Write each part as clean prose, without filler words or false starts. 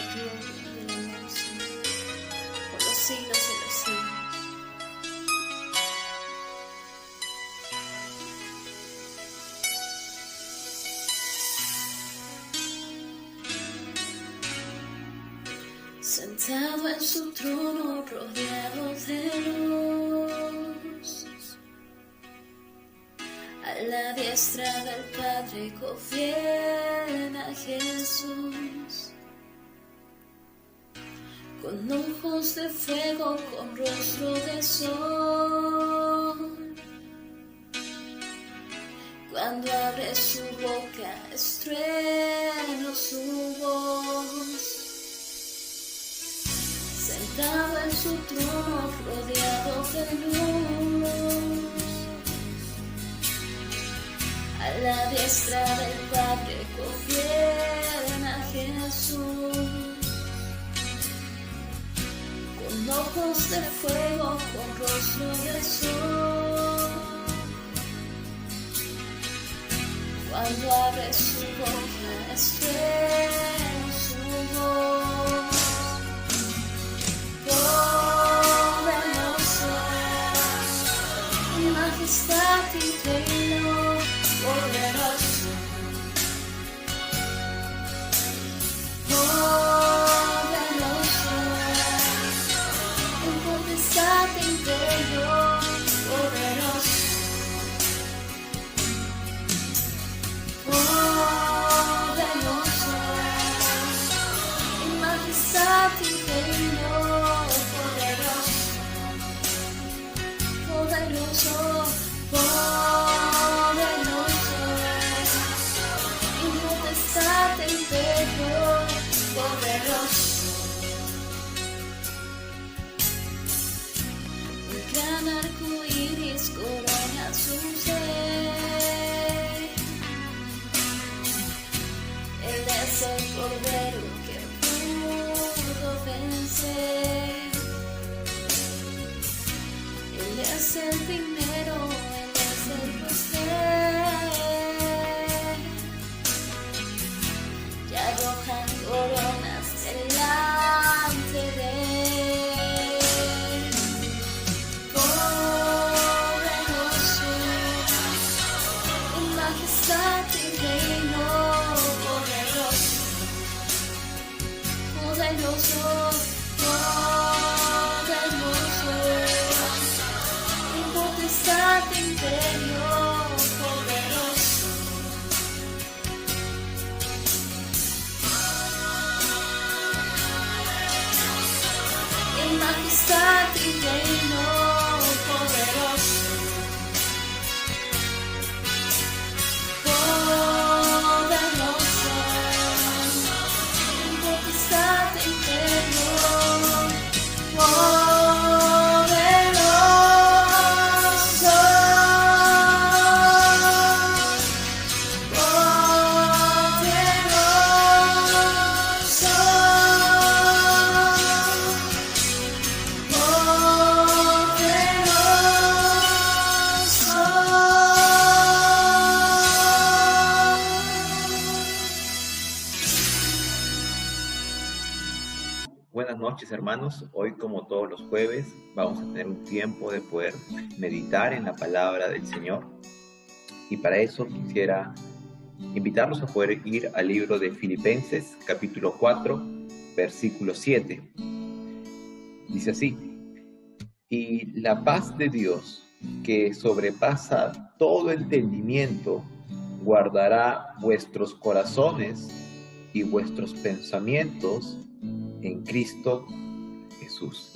gloria y la alabanza por los siglos de los siglos. Sentado en su trono, rodeado de luz, a la diestra del Padre gobierna Jesús. Con ojos de fuego, con rostro de sol, cuando abre su boca, estruendo su voz. Sentado en su trono, rodeado de luz, a la diestra del Padre gobierna Jesús. Con ojos de fuego, con rostro de sol, cuando abre su boca, estruendo su voz. Poderoso, mi majestad y reino, poderoso, poderoso, en potestad y reino, poderoso, poderoso, en majestad y reino. Poderoso, poderoso, en potestad e imperio, poderoso. Un gran arco iris corona su ser. Él es el cordero que pudo vencer. Él es el dinero, Él es el poder, y arrojan coronas delante de Él. Poderoso, en majestad y reino, poderoso, poderoso, potestad, imperio, poderoso. En majestad y reino, poderoso. Poderoso. En potestad, imperio, poderoso. Buenas noches, hermanos. Hoy, como todos los jueves, vamos a tener un tiempo de poder meditar en la palabra del Señor. Y para eso quisiera invitarlos a poder ir al libro de Filipenses, capítulo 4, versículo 7. Dice así: y la paz de Dios, que sobrepasa todo entendimiento, guardará vuestros corazones y vuestros pensamientos en Cristo Jesús.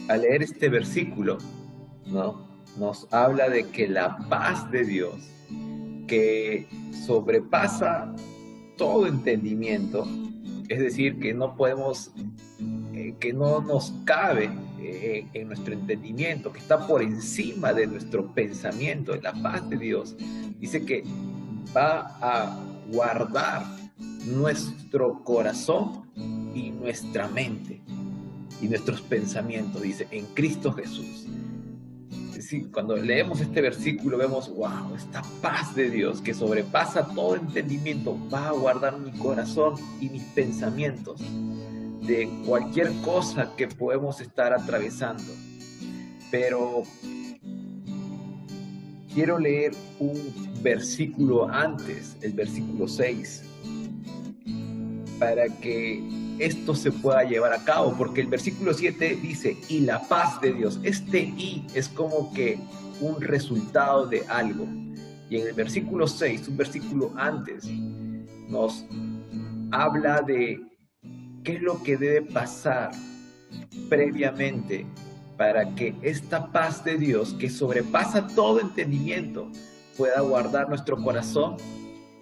Al leer este versículo, ¿no?, nos habla de que la paz de Dios, que sobrepasa todo entendimiento, es decir, que no podemos, que no nos cabe en nuestro entendimiento, que está por encima de nuestro pensamiento, la paz de Dios, dice que va a guardar nuestro corazón y nuestra mente y nuestros pensamientos, dice, en Cristo Jesús. Es cuando leemos este versículo vemos, wow, esta paz de Dios que sobrepasa todo entendimiento va a guardar mi corazón y mis pensamientos de cualquier cosa que podemos estar atravesando. Pero quiero leer un versículo antes, el versículo 6, para que esto se pueda llevar a cabo, porque el versículo 7 dice, y la paz de Dios. Este y es como que un resultado de algo. Y en el versículo 6, un versículo antes, nos habla de qué es lo que debe pasar previamente para que esta paz de Dios, que sobrepasa todo entendimiento, pueda guardar nuestro corazón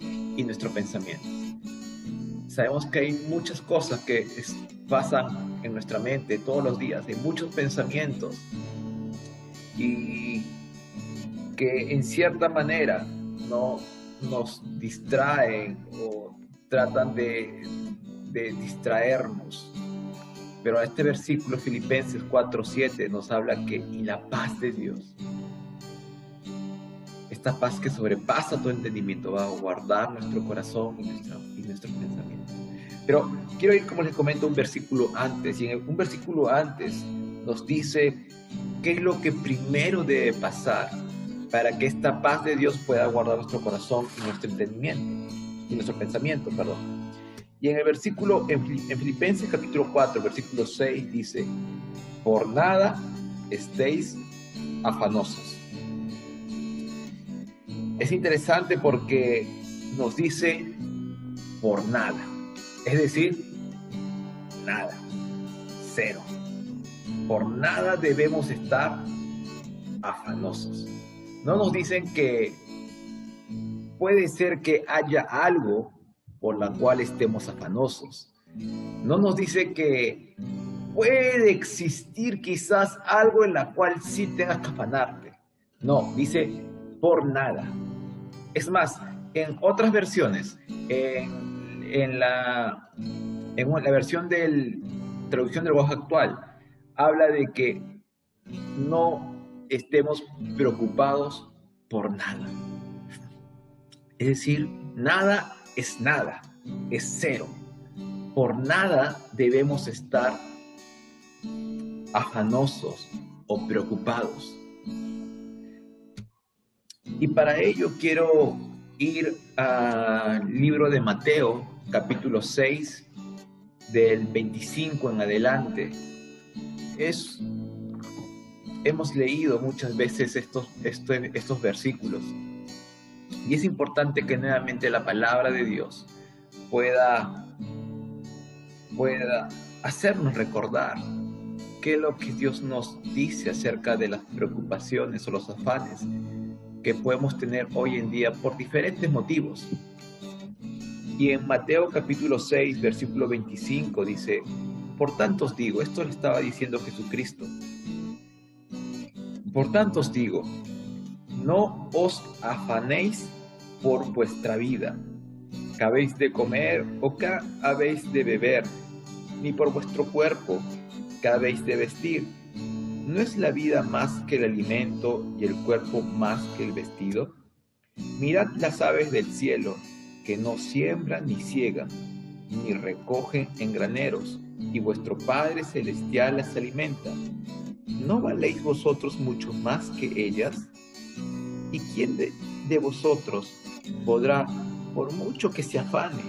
y nuestro pensamiento. Sabemos que hay muchas cosas que pasan en nuestra mente todos los días, hay muchos pensamientos y que en cierta manera no nos distraen o tratan de distraernos. Pero este versículo, Filipenses 4:7, nos habla que y la paz de Dios, esta paz que sobrepasa todo entendimiento, va a guardar nuestro corazón y nuestros pensamientos. Pero quiero ir, como les comento, un versículo antes. Y en un versículo antes nos dice qué es lo que primero debe pasar para que esta paz de Dios pueda guardar nuestro corazón y nuestro entendimiento, y nuestro pensamiento, perdón. Y en el versículo, en Filipenses capítulo 4, versículo 6, dice, por nada estéis afanosos. Es interesante porque nos dice por nada, es decir, nada, cero. Por nada debemos estar afanosos. No nos dicen que puede ser que haya algo por la cual estemos afanosos. No nos dice que puede existir quizás algo en la cual sí tengas que afanarte. No, dice por nada. Es más, en otras versiones, en la versión de traducción del lenguaje actual, habla de que no estemos preocupados por nada. Es decir, nada es nada, es cero. Por nada debemos estar afanosos o preocupados. Y para ello quiero ir al libro de Mateo, capítulo 6, del 25 en adelante. Hemos leído muchas veces estos versículos. Y es importante que nuevamente la palabra de Dios pueda hacernos recordar qué es lo que Dios nos dice acerca de las preocupaciones o los afanes que podemos tener hoy en día por diferentes motivos. Y en Mateo capítulo 6, versículo 25 dice, por tanto os digo, esto le estaba diciendo Jesucristo, por tanto os digo, no os afanéis por vuestra vida, qué habéis de comer o qué habéis de beber, ni por vuestro cuerpo, qué habéis de vestir. ¿No es la vida más que el alimento y el cuerpo más que el vestido? Mirad las aves del cielo, que no siembran ni ciegan, ni recogen en graneros, y vuestro Padre Celestial las alimenta. ¿No valéis vosotros mucho más que ellas? ¿Y quién de vosotros podrá, por mucho que se afane,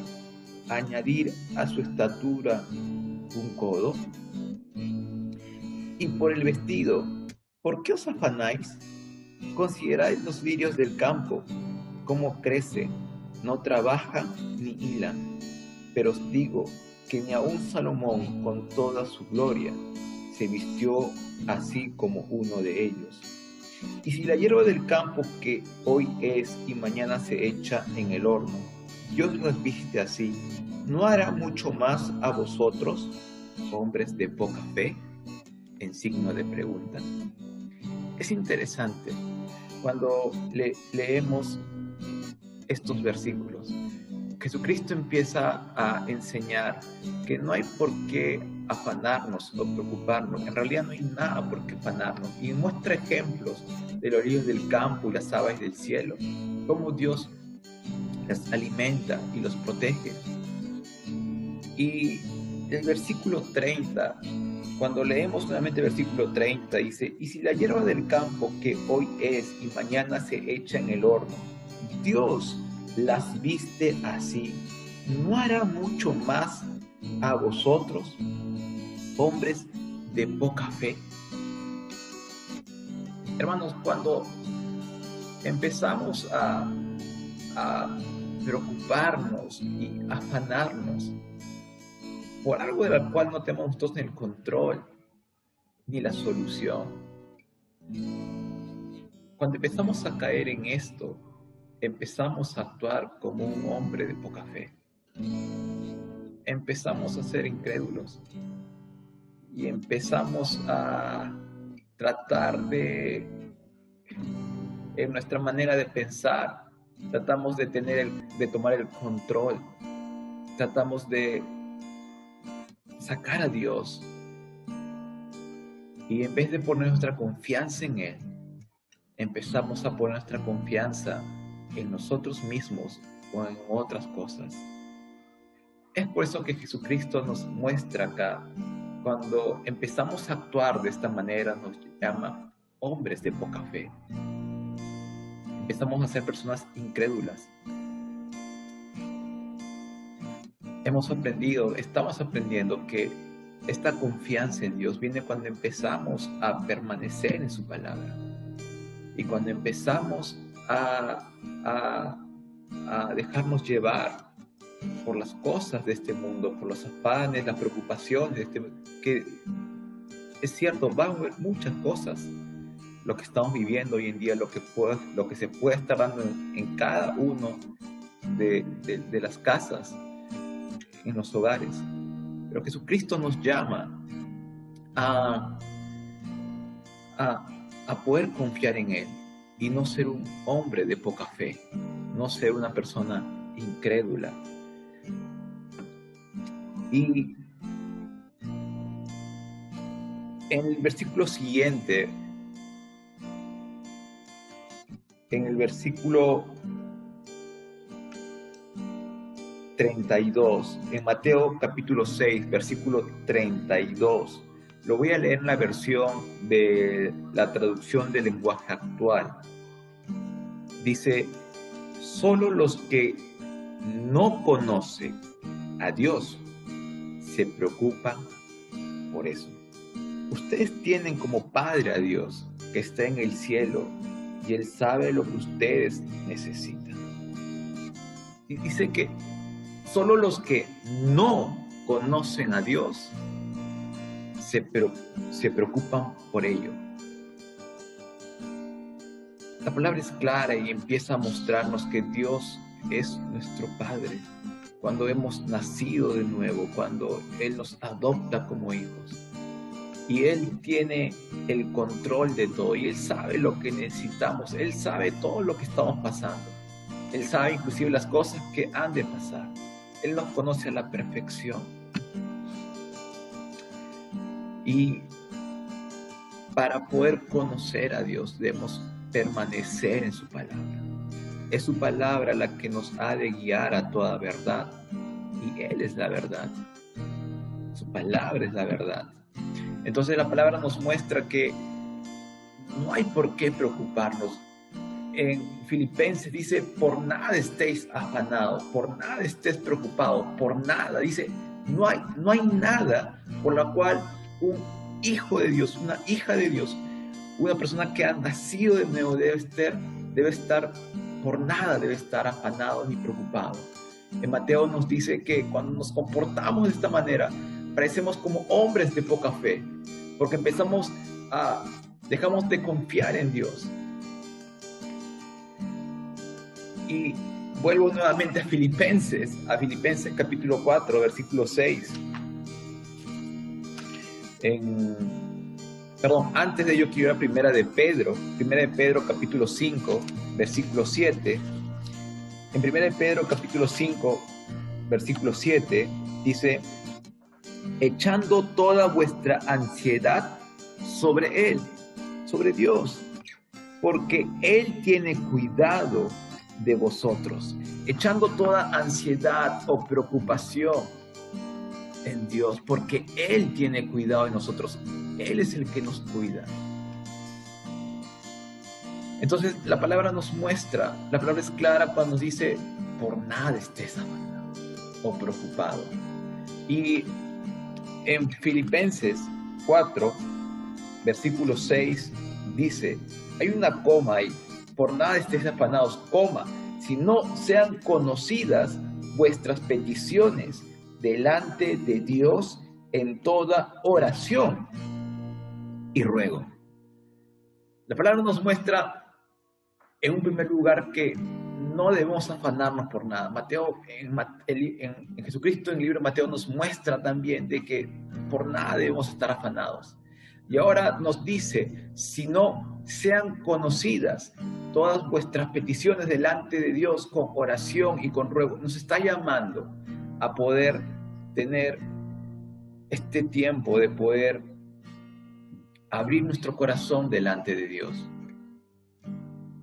añadir a su estatura un codo? Y por el vestido, ¿por qué os afanáis? Considerad los lirios del campo, cómo crecen, no trabajan ni hilan. Pero os digo que ni aun Salomón, con toda su gloria, se vistió así como uno de ellos. Y si la hierba del campo que hoy es y mañana se echa en el horno, Dios los viste así, ¿no hará mucho más a vosotros, hombres de poca fe? En signo de pregunta. Es interesante cuando leemos estos versículos, Jesucristo empieza a enseñar que no hay por qué afanarnos o preocuparnos. En realidad no hay nada por qué afanarnos. Y muestra ejemplos de los lirios del campo y las aves del cielo, cómo Dios las alimenta y los protege. Y el versículo 30, cuando leemos nuevamente el versículo 30, dice: y si la hierba del campo que hoy es y mañana se echa en el horno, Dios las viste así, ¿no hará mucho más a vosotros, hombres de poca fe? Hermanos, cuando empezamos a preocuparnos y afanarnos por algo de la cual no tenemos nosotros el control ni la solución, cuando empezamos a caer en esto, empezamos a actuar como un hombre de poca fe. Empezamos a ser incrédulos y empezamos a tratar de, en nuestra manera de pensar, tratamos de tomar el control, tratamos de sacar a Dios, y en vez de poner nuestra confianza en Él, empezamos a poner nuestra confianza en nosotros mismos o en otras cosas. Es por eso que Jesucristo nos muestra acá, cuando empezamos a actuar de esta manera, nos llama hombres de poca fe. Empezamos a ser personas incrédulas. Estamos aprendiendo que esta confianza en Dios viene cuando empezamos a permanecer en su palabra y cuando empezamos a dejarnos llevar por las cosas de este mundo, por los afanes, las preocupaciones de este mundo, que es cierto, van a haber muchas cosas, lo que estamos viviendo hoy en día, lo que se puede estar dando en cada uno de las casas, en los hogares. Pero Jesucristo nos llama a poder confiar en Él y no ser un hombre de poca fe, no ser una persona incrédula. Y en el versículo siguiente, en el versículo 32, en Mateo capítulo 6, versículo 32, lo voy a leer en la versión de la traducción del lenguaje actual. Dice: solo los que no conocen a Dios se preocupan por eso. Ustedes tienen como Padre a Dios que está en el cielo y Él sabe lo que ustedes necesitan. Y dice que solo los que no conocen a Dios se preocupan por ello. La palabra es clara y empieza a mostrarnos que Dios es nuestro Padre. Cuando hemos nacido de nuevo, cuando Él nos adopta como hijos. Y Él tiene el control de todo y Él sabe lo que necesitamos. Él sabe todo lo que estamos pasando. Él sabe inclusive las cosas que han de pasar. Él nos conoce a la perfección. Y para poder conocer a Dios debemos permanecer en su palabra. Es su palabra la que nos ha de guiar a toda verdad. Y Él es la verdad. Su palabra es la verdad. Entonces la palabra nos muestra que no hay por qué preocuparnos. En Filipenses dice: por nada estéis afanados, por nada estés preocupados, por nada. Dice, no hay nada por la cual un hijo de Dios, una hija de Dios, una persona que ha nacido de nuevo debe estar por nada, debe estar afanado ni preocupado. En Mateo nos dice que cuando nos comportamos de esta manera, parecemos como hombres de poca fe, porque dejamos de confiar en Dios. Y vuelvo nuevamente a Filipenses capítulo 4, versículo 6. Antes de ello quiero ir a Primera de Pedro capítulo 5, versículo 7. En Primera de Pedro capítulo 5, versículo 7, dice, echando toda vuestra ansiedad sobre Él, sobre Dios, porque Él tiene cuidado de vosotros. Echando toda ansiedad o preocupación en Dios, porque Él tiene cuidado de nosotros. Él es el que nos cuida. Entonces la palabra nos muestra, la palabra es clara cuando nos dice, por nada estés afanado o preocupado. Y en Filipenses 4, versículo 6, dice, hay una coma ahí, por nada estéis afanados, coma, si no sean conocidas vuestras peticiones delante de Dios en toda oración y ruego. La palabra nos muestra, en un primer lugar, que no debemos afanarnos por nada. Mateo, en Jesucristo, en el libro de Mateo, nos muestra también de que por nada debemos estar afanados. Y ahora nos dice, si no sean conocidas todas vuestras peticiones delante de Dios con oración y con ruego. Nos está llamando a poder tener este tiempo de poder abrir nuestro corazón delante de Dios.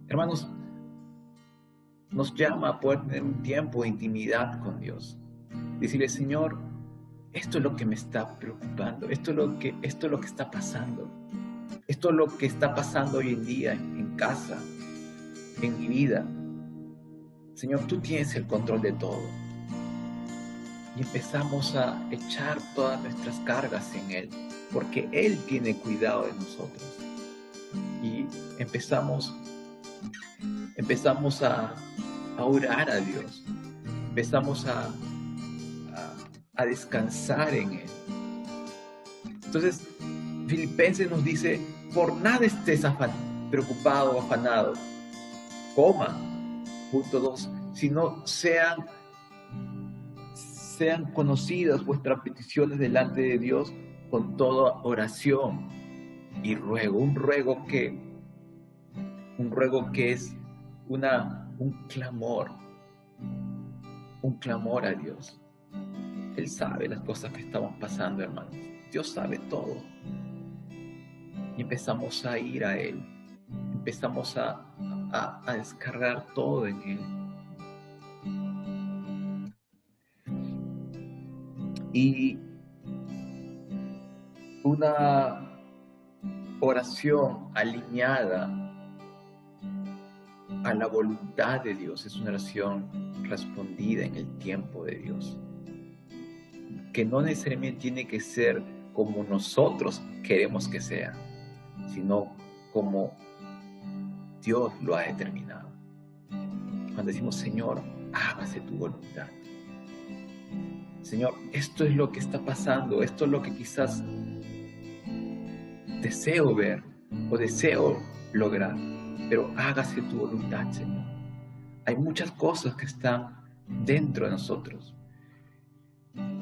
Hermanos, nos llama a poder tener un tiempo de intimidad con Dios. Decirle, Señor, esto es lo que me está preocupando, esto es lo que está pasando. Esto es lo que está pasando hoy en día en casa, en mi vida. Señor, tú tienes el control de todo. Y empezamos a echar todas nuestras cargas en Él, porque Él tiene cuidado de nosotros. Y empezamos a orar a Dios. Empezamos a descansar en Él. Entonces, Filipenses nos dice, por nada estés preocupado o afanado. Coma, punto 2, sino sean conocidas vuestras peticiones delante de Dios con toda oración y ruego. Un ruego que es un clamor a Dios. Él sabe las cosas que estamos pasando, hermanos. Dios sabe todo. Y empezamos a ir a Él. Empezamos a descargar todo en Él. Y una oración alineada a la voluntad de Dios es una oración respondida en el tiempo de Dios, que no necesariamente tiene que ser como nosotros queremos que sea, sino como Dios lo ha determinado. Cuando decimos, Señor, hágase tu voluntad. Señor, esto es lo que está pasando, esto es lo que quizás deseo ver o deseo lograr, pero hágase tu voluntad, Señor. Hay muchas cosas que están dentro de nosotros.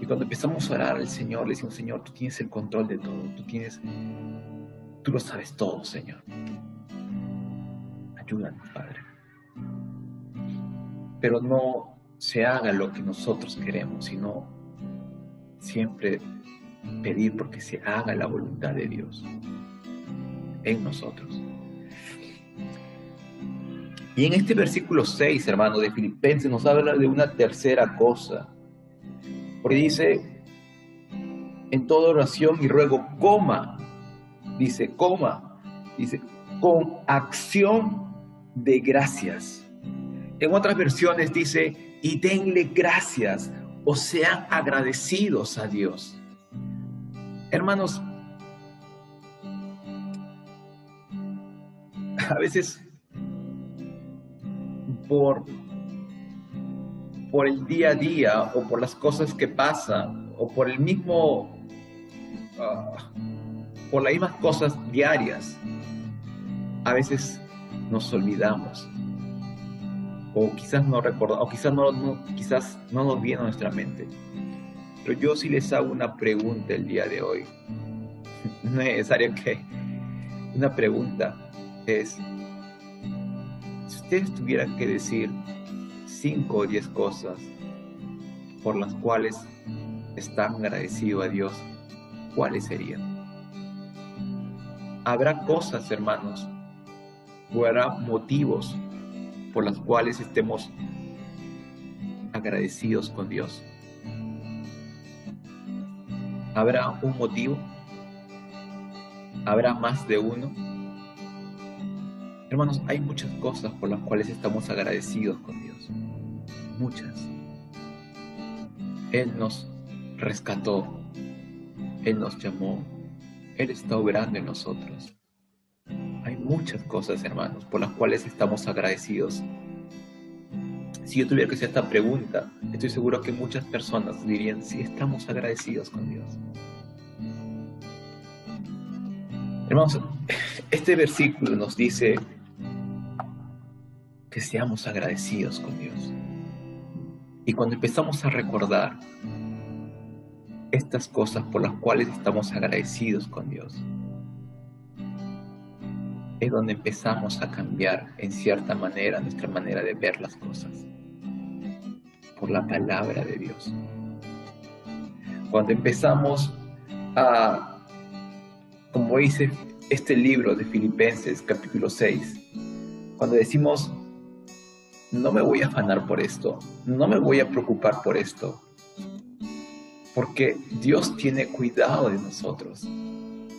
Y cuando empezamos a orar al Señor, le decimos, Señor, tú tienes el control de todo, tú lo sabes todo, Señor. Ayúdanos, Padre. Pero no se haga lo que nosotros queremos, sino siempre pedir porque se haga la voluntad de Dios en nosotros. Y en este versículo 6, hermano, de Filipenses, nos habla de una tercera cosa. Porque dice, en toda oración y ruego, dice, con acción de gracias. En otras versiones dice, y denle gracias, o sean agradecidos a Dios. Hermanos, a veces por el día a día, o por las cosas que pasan, o por por las mismas cosas diarias, a veces nos olvidamos, o quizás no recordamos, o quizás no nos viene a nuestra mente. Pero yo sí les hago una pregunta el día de hoy. No es necesario que una pregunta es, si ustedes tuvieran que decir 5 o 10 cosas por las cuales están agradecidos a Dios, ¿cuáles serían? Habrá cosas, hermanos, o habrá motivos por los cuales estemos agradecidos con Dios. ¿Habrá un motivo? ¿Habrá más de uno? Hermanos, hay muchas cosas por las cuales estamos agradecidos con Dios. Muchas. Él nos rescató. Él nos llamó. Él está obrando en nosotros. Hay muchas cosas, hermanos, por las cuales estamos agradecidos. Si yo tuviera que hacer esta pregunta, estoy seguro que muchas personas dirían, sí, estamos agradecidos con Dios. Hermanos, este versículo nos dice que seamos agradecidos con Dios. Y cuando empezamos a recordar estas cosas por las cuales estamos agradecidos con Dios, es donde empezamos a cambiar en cierta manera nuestra manera de ver las cosas, por la palabra de Dios. Cuando empezamos a, como dice este libro de Filipenses capítulo 6, cuando decimos, no me voy a afanar por esto, no me voy a preocupar por esto, porque Dios tiene cuidado de nosotros,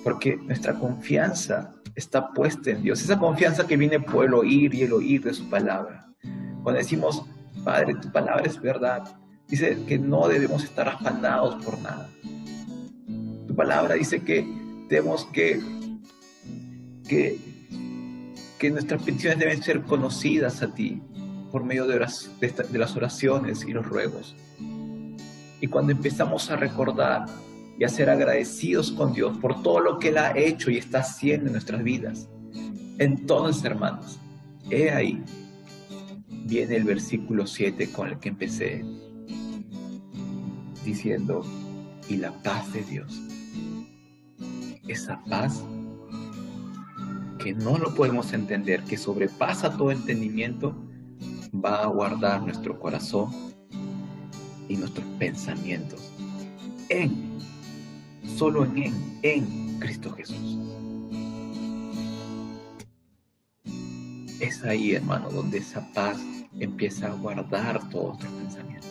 porque nuestra confianza está puesta en Dios, esa confianza que viene por el oír y el oír de su palabra. Cuando decimos, Padre, tu palabra es verdad, dice que no debemos estar afanados por nada. Tu palabra dice que tenemos que nuestras peticiones deben ser conocidas a ti por medio de las oraciones y los ruegos. Y cuando empezamos a recordar y a ser agradecidos con Dios por todo lo que Él ha hecho y está haciendo en nuestras vidas, entonces, hermanos, he ahí viene el versículo 7 con el que empecé, diciendo, y la paz de Dios, esa paz que no lo podemos entender, que sobrepasa todo entendimiento, va a guardar nuestro corazón y nuestros pensamientos solo en Cristo Jesús. Es ahí, hermano, donde esa paz empieza a guardar todos nuestros pensamientos.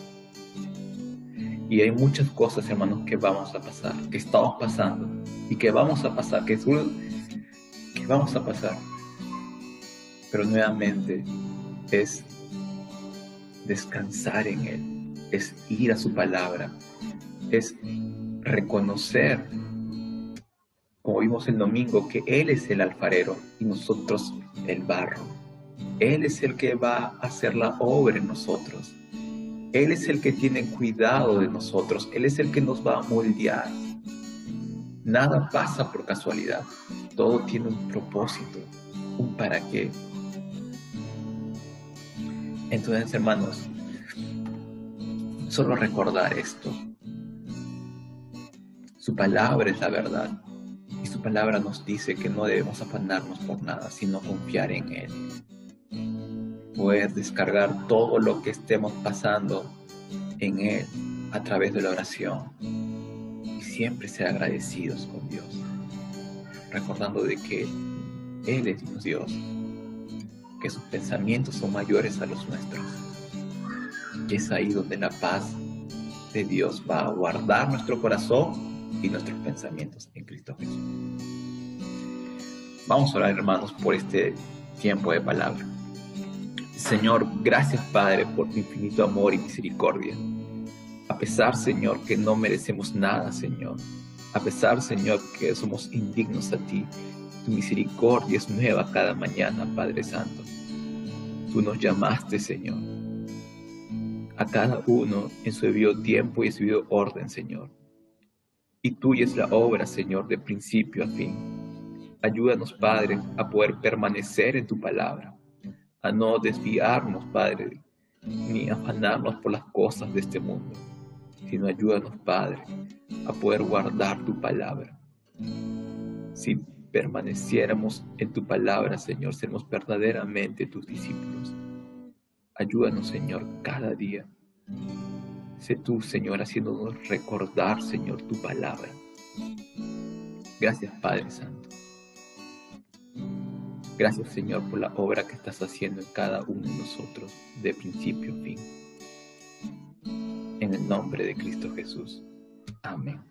Y hay muchas cosas, hermanos, que vamos a pasar, que estamos pasando y que vamos a pasar, que vamos a pasar. Pero nuevamente es descansar en Él, es ir a su palabra, es reconocer, como vimos el domingo, que Él es el alfarero y nosotros el barro. Él es el que va a hacer la obra en nosotros. Él es el que tiene cuidado de nosotros. Él es el que nos va a moldear. Nada pasa por casualidad. Todo tiene un propósito, un para qué. Entonces, hermanos, solo recordar esto. Su palabra es la verdad. Y su palabra nos dice que no debemos afanarnos por nada, sino confiar en Él. Poder descargar todo lo que estemos pasando en Él a través de la oración. Y siempre ser agradecidos con Dios. Recordando de que Él es Dios. Que sus pensamientos son mayores a los nuestros. Y es ahí donde la paz de Dios va a guardar nuestro corazón y nuestros pensamientos en Cristo Jesús. Vamos a orar, hermanos, por este tiempo de palabra. Señor, gracias, Padre, por tu infinito amor y misericordia. A pesar, Señor, que no merecemos nada, Señor. A pesar, Señor, que somos indignos a ti, tu misericordia es nueva cada mañana, Padre Santo. Tú nos llamaste, Señor, a cada uno en su debido tiempo y en su debido orden, Señor. Y tuya es la obra, Señor, de principio a fin. Ayúdanos, Padre, a poder permanecer en tu palabra, a no desviarnos, Padre, ni afanarnos por las cosas de este mundo, sino ayúdanos, Padre, a poder guardar tu palabra. Si permaneciéramos en tu palabra, Señor, seremos verdaderamente tus discípulos. Ayúdanos, Señor, cada día. Sé tú, Señor, haciéndonos recordar, Señor, tu palabra. Gracias, Padre Santo. Gracias, Señor, por la obra que estás haciendo en cada uno de nosotros, de principio a fin. En el nombre de Cristo Jesús. Amén.